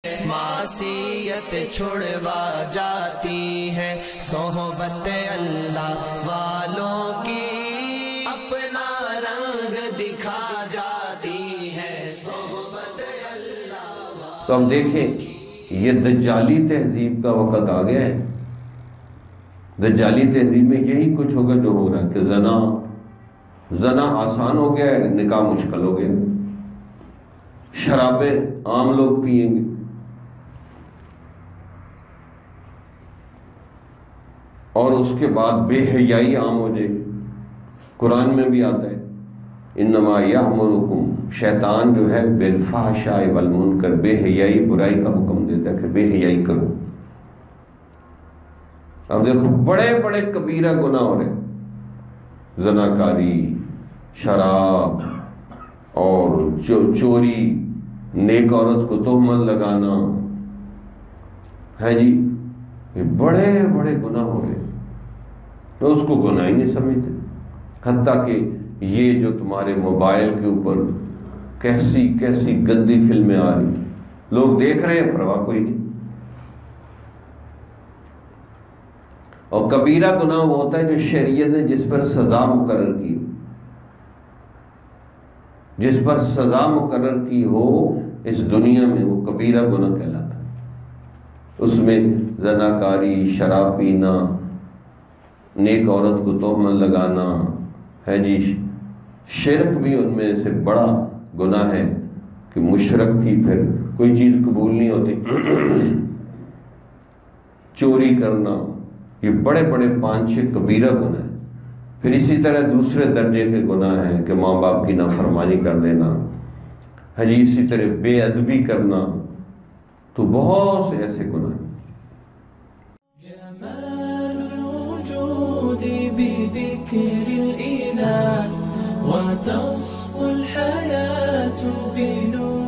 معصیت چھڑوا جاتی ہے صحبت اللہ والوں کی، اپنا رنگ دکھا جاتی ہے صحبت اللہ والوں کی۔ تو ہم دیکھیں یہ دجالی تہذیب کا وقت آ گیا ہے۔ دجالی تہذیب میں یہی کچھ ہوگا جو ہو رہا ہے کہ زنا آسان ہو گیا ہے، نکاح مشکل ہو گیا، شرابیں عام لوگ پئیں گے، اور اس کے بعد بے حیائی عام ہو جائے گی۔ قرآن میں بھی آتا ہے انما یأمرکم، شیطان جو ہے بالفحشاء والمنکر، بے حیائی برائی کا حکم دیتا ہے کہ بے حیائی کرو۔ اب دیکھو بڑے بڑے کبیرہ گناہ ہو رہے ہیں، زناکاری، شراب اور چوری، نیک عورت کو تہمت لگانا، ہے جی، یہ بڑے بڑے گناہ ہو رہے ہیں، تو اس کو گناہ ہی نہیں سمجھتے۔ حتیٰ کہ یہ جو تمہارے موبائل کے اوپر کیسی کیسی گندی فلمیں آ رہی، لوگ دیکھ رہے ہیں، پرواہ کوئی نہیں۔ اور کبیرہ گناہ وہ ہوتا ہے جو شریعت نے جس پر سزا مقرر کی، جس پر سزا مقرر کی ہو اس دنیا میں، وہ کبیرہ گناہ کہلاتا ہے۔ اس میں زناکاری، شراب پینا، نیک عورت کو تہمت لگانا ہے جی، شرک بھی ان میں سے بڑا گناہ ہے کہ مشرک کی پھر کوئی چیز قبول نہیں ہوتی، چوری کرنا، یہ بڑے بڑے 5-6 کبیرہ گناہ ہیں۔ پھر اسی طرح دوسرے درجے کے گناہ ہیں کہ ماں باپ کی نافرمانی کر دینا ہے جی، اسی طرح بے ادبی کرنا، تو بہت سے ایسے گناہ ہیں۔ جمال الوجود بذكر الإله وتصفو الحياة بنور